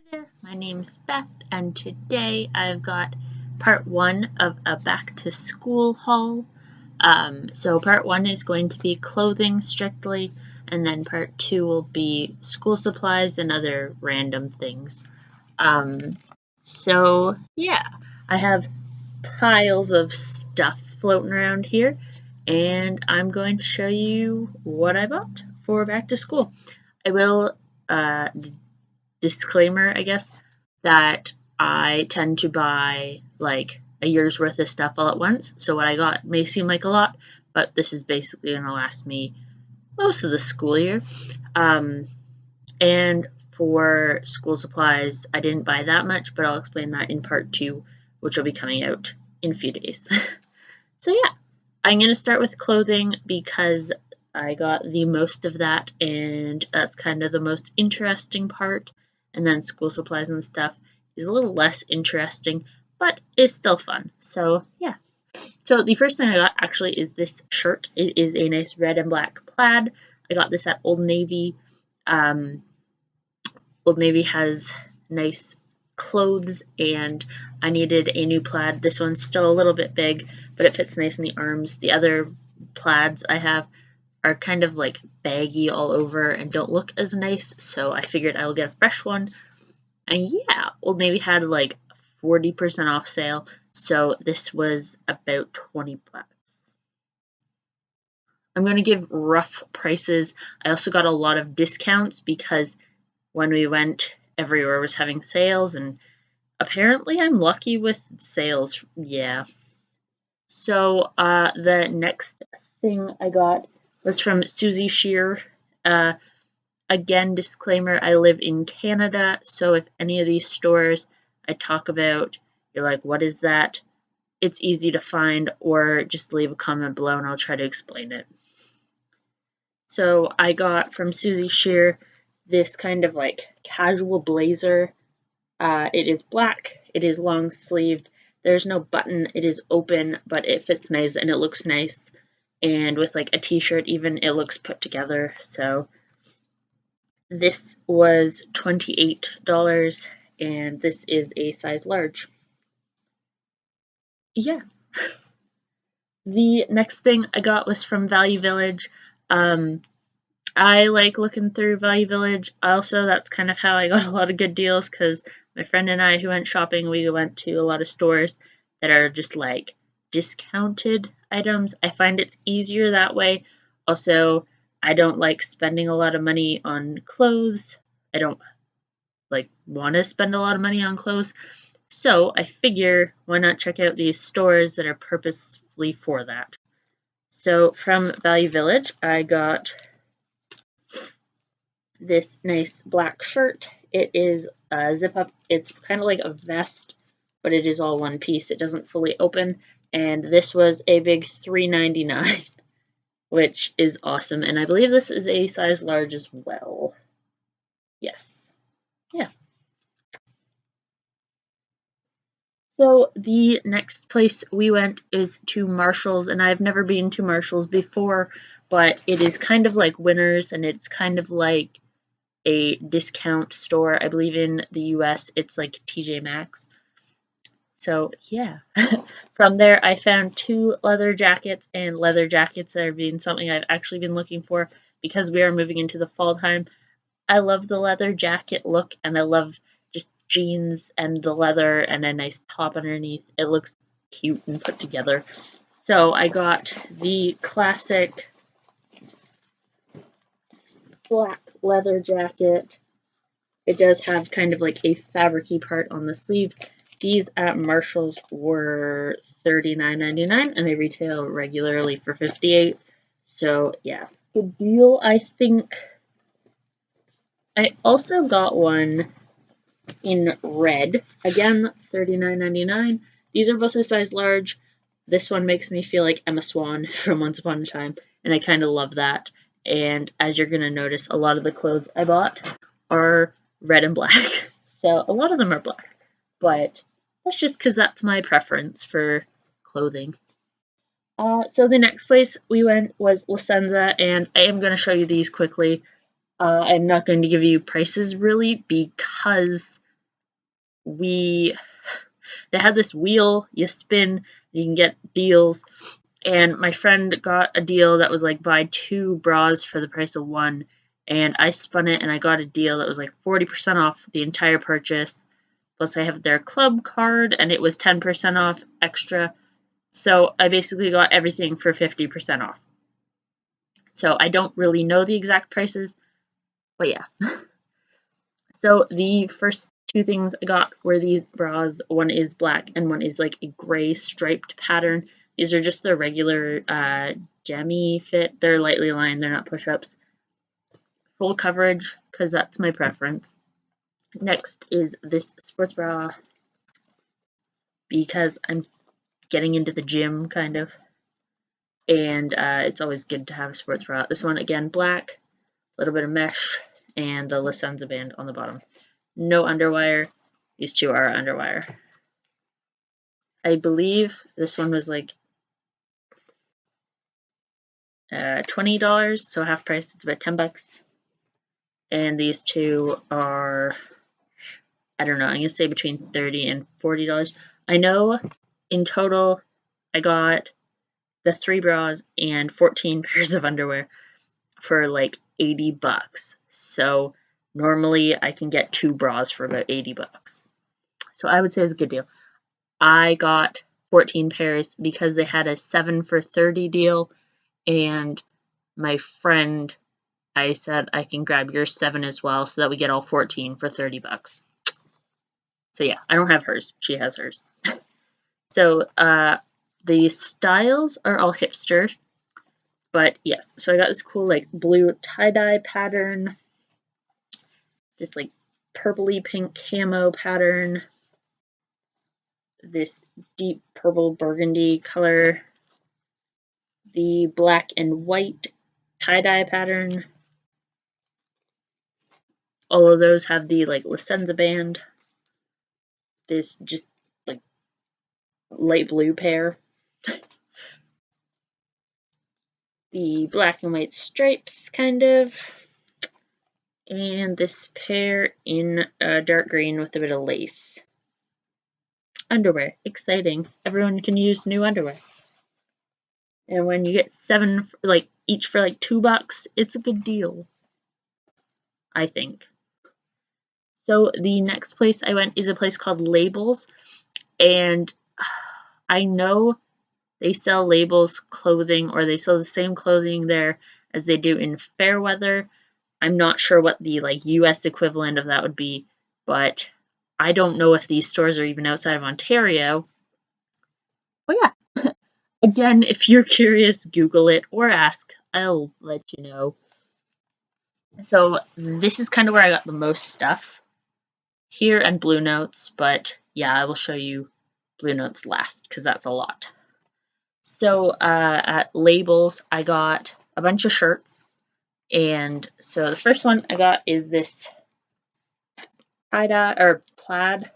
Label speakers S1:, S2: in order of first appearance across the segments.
S1: There, my name's Beth, and today I've got part one of a back to school haul. So part one is going to be clothing strictly, and then part two will be school supplies and other random things. So yeah, I have piles of stuff floating around here, and I'm going to show you what I bought for back to school. I will disclaimer, I guess, that I tend to buy like a year's worth of stuff all at once. So what I got may seem like a lot, but this is basically going to last me most of the school year. And for school supplies, I didn't buy that much, but I'll explain that in part two, which will be coming out in a few days. So yeah, I'm going to start with clothing because I got the most of that, and that's kind of the most interesting part. And then school supplies and stuff is a little less interesting, but is still fun. So yeah. So the first thing I got actually is this shirt. It is a nice red and black plaid. I got this at Old Navy. Old Navy has nice clothes, and I needed a new plaid. This one's still a little bit big, but it fits nice in the arms. The other plaids I have are kind of like baggy all over and don't look as nice, so I figured I will get a fresh one. And yeah, Old Navy had like 40% off sale, so this was about 20 bucks. I'm going to give rough prices. I also got a lot of discounts because when we went, everywhere was having sales, and apparently I'm lucky with sales. Yeah. So the next thing I got was from Susie Shear. Again, disclaimer, I live in Canada, so if any of these stores I talk about, you're like, what is that? It's easy to find, or just leave a comment below and I'll try to explain it. So I got from Susie Shear this kind of like casual blazer. It is black, it is long sleeved, there's no button, it is open, but it fits nice and it looks nice. And with like a t-shirt even, it looks put together. So this was $28, and this is a size large. Yeah. The next thing I got was from Value Village. I like looking through Value Village. Also, that's kind of how I got a lot of good deals, because my friend and I who went shopping, we went to a lot of stores that are just like discounted items. I find it's easier that way. Also, I don't like spending a lot of money on clothes. I don't like want to spend a lot of money on clothes. So I figure, why not check out these stores that are purposefully for that. So from Value Village, I got this nice black shirt. It is a zip up. It's kind of like a vest, but it is all one piece. It doesn't fully open. And this was a big $3.99, which is awesome. And I believe this is a size large as well. Yes. Yeah. So the next place we went is to Marshall's, and I've never been to Marshall's before, but it is kind of like Winners, and it's kind of like a discount store. I believe in the US it's like TJ Maxx. So yeah. From there I found two leather jackets, and leather jackets have been something I've actually been looking for because we are moving into the fall time. I love the leather jacket look, and I love just jeans and the leather and a nice top underneath. It looks cute and put together. So I got the classic black leather jacket. It does have kind of like a fabric-y part on the sleeve. These at Marshall's were $39.99, and they retail regularly for $58. So yeah, good deal, I think. I also got one in red. Again, $39.99. These are both a size large. This one makes me feel like Emma Swan from Once Upon a Time, and I kind of love that. And as you're going to notice, a lot of the clothes I bought are red and black. So a lot of them are black, but that's just because that's my preference for clothing. So the next place we went was La Senza, and I am going to show you these quickly. I'm not going to give you prices really because they had this wheel you spin, you can get deals, and my friend got a deal that was like buy 2 bras for the price of 1, and I spun it and I got a deal that was like 40% off the entire purchase, plus I have their club card and it was 10% off extra, so I basically got everything for 50% off. So I don't really know the exact prices, but yeah. So the first 2 things I got were these bras. One is black and one is like a gray striped pattern. These are just the regular demi fit. They're lightly lined, they're not push-ups. Full coverage, because that's my preference. Next is this sports bra, because I'm getting into the gym, kind of. And it's always good to have a sports bra. This one, again, black, a little bit of mesh, and the Licenza band on the bottom. No underwire. These 2 are underwire. I believe this one was like $20, so half price. It's about $10. And these 2 are, I don't know, I'm gonna say between $30 and $40. I know in total I got the 3 bras and 14 pairs of underwear for like $80. So normally I can get 2 bras for about $80. So I would say it's a good deal. I got 14 pairs because they had a 7 for $30 deal, and my friend, I said I can grab your 7 as well so that we get all 14 for $30. So yeah, I don't have hers. She has hers. So the styles are all hipster, but yes. So I got this cool like blue tie-dye pattern, this like purpley pink camo pattern, this deep purple burgundy color, the black and white tie-dye pattern. All of those have the like Licenza band. This just like light blue pair. The black and white stripes, kind of. And this pair in dark green with a bit of lace. Underwear. Exciting. Everyone can use new underwear. And when you get 7, like each for like $2, it's a good deal, I think. So the next place I went is a place called Labels, and I know they sell Labels clothing, or they sell the same clothing there as they do in Fairweather. I'm not sure what the like US equivalent of that would be, but I don't know if these stores are even outside of Ontario. But yeah, again, if you're curious, Google it or ask. I'll let you know. So this is kind of where I got the most stuff. Here and Blue Notes, but yeah, I will show you Blue Notes last because that's a lot. So at Labels, I got a bunch of shirts. And so the first one I got is this tie-dye or plaid,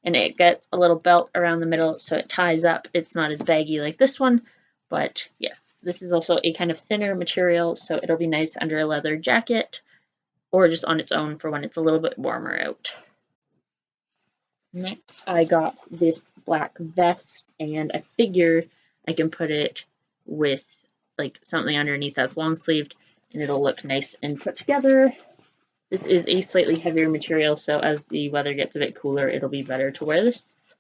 S1: and it gets a little belt around the middle so it ties up. It's not as baggy like this one, but yes, this is also a kind of thinner material, so it'll be nice under a leather jacket or just on its own for when it's a little bit warmer out. Next, I got this black vest, and I figured I can put it with like something underneath that's long sleeved, and it'll look nice and put together. This is a slightly heavier material, so as the weather gets a bit cooler, it'll be better to wear this.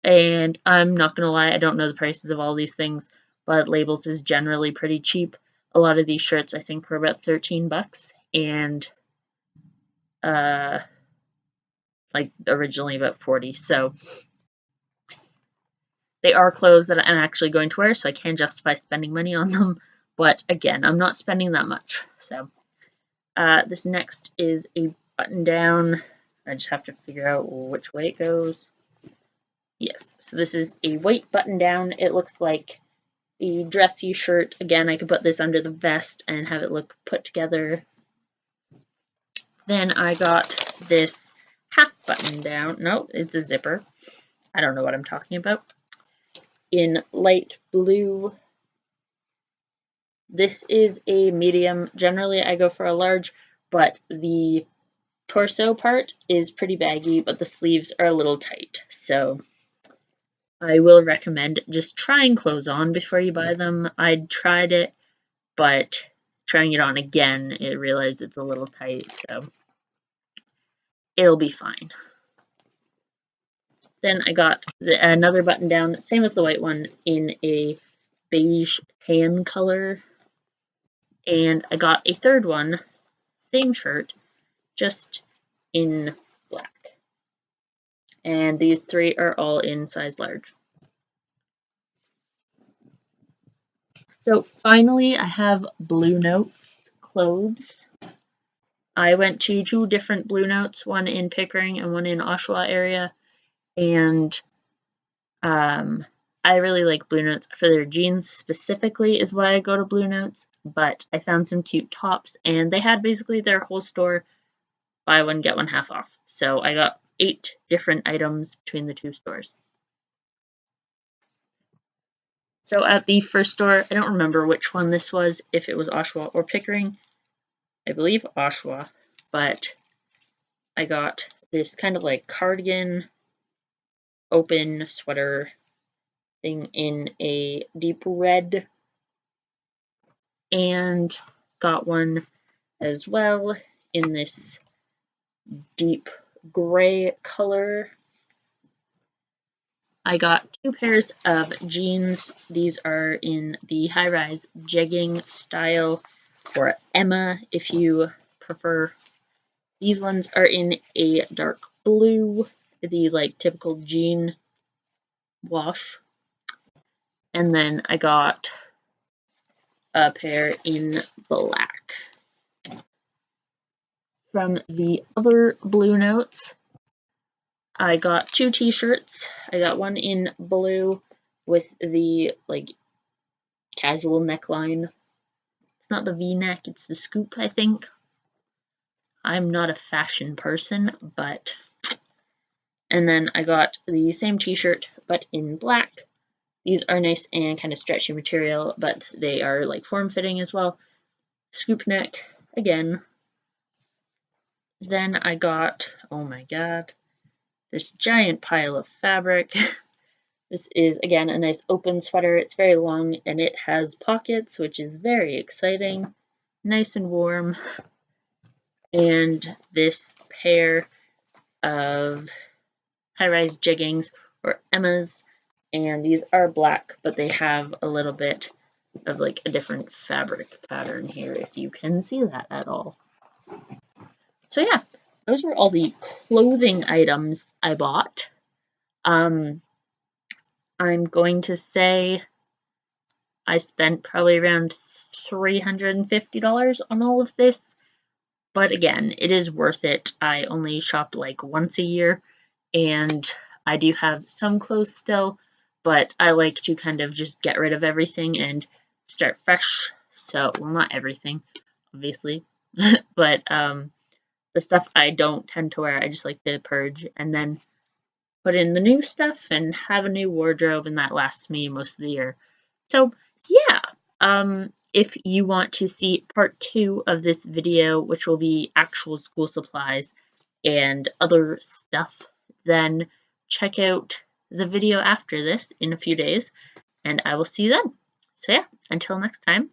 S1: And I'm not gonna lie, I don't know the prices of all these things, but Labels is generally pretty cheap. A lot of these shirts I think were about $13, and like originally about 40. So they are clothes that I'm actually going to wear, so I can justify spending money on them. But again, I'm not spending that much. So this next is a button down. I just have to figure out which way it goes. Yes, so this is a white button down. It looks like a dressy shirt. Again, I could put this under the vest and have it look put together. Then I got this half button down. No, it's a zipper. I don't know what I'm talking about. In light blue. This is a medium. Generally, I go for a large, but the torso part is pretty baggy, but the sleeves are a little tight. So I will recommend just trying clothes on before you buy them. I tried it, but trying it on again, I realized it's a little tight, so it'll be fine. Then I got another button down, same as the white one, in a beige tan color. And I got a third one, same shirt, just in black. And these three are all in size large. So finally, I have Blue Note clothes. I went to 2 different Blue Notes, one in Pickering and one in Oshawa area, and I really like Blue Notes for their jeans specifically is why I go to Blue Notes, but I found some cute tops, and they had basically their whole store buy one, get one half off. So I got 8 different items between the 2 stores. So at the first store, I don't remember which one this was, if it was Oshawa or Pickering. I believe Oshawa, but I got this kind of like cardigan open sweater thing in a deep red, and got one as well in this deep gray color. I got 2 pairs of jeans. These are in the high-rise jegging style, or Emma if you prefer. These ones are in a dark blue, the like typical jean wash. And then I got a pair in black. From the other Blue Notes, I got 2 t-shirts. I got one in blue with the like casual neckline. It's not the V-neck, it's the scoop, I think. I'm not a fashion person, but... And then I got the same t-shirt, but in black. These are nice and kind of stretchy material, but they are like form-fitting as well. Scoop neck, again. Then I got, oh my god, this giant pile of fabric. This is, again, a nice open sweater. It's very long, and it has pockets, which is very exciting. Nice and warm. And this pair of high-rise jeggings, or Emmas, and these are black, but they have a little bit of like a different fabric pattern here, if you can see that at all. So yeah, those were all the clothing items I bought. I'm going to say I spent probably around $350 on all of this, but again, it is worth it. I only shop like once a year, and I do have some clothes still, but I like to kind of just get rid of everything and start fresh. So, well, not everything, obviously, but the stuff I don't tend to wear, I just like to purge and then put in the new stuff and have a new wardrobe, and that lasts me most of the year. So yeah, if you want to see part 2 of this video, which will be actual school supplies and other stuff, then check out the video after this in a few days, and I will see you then. So yeah, until next time.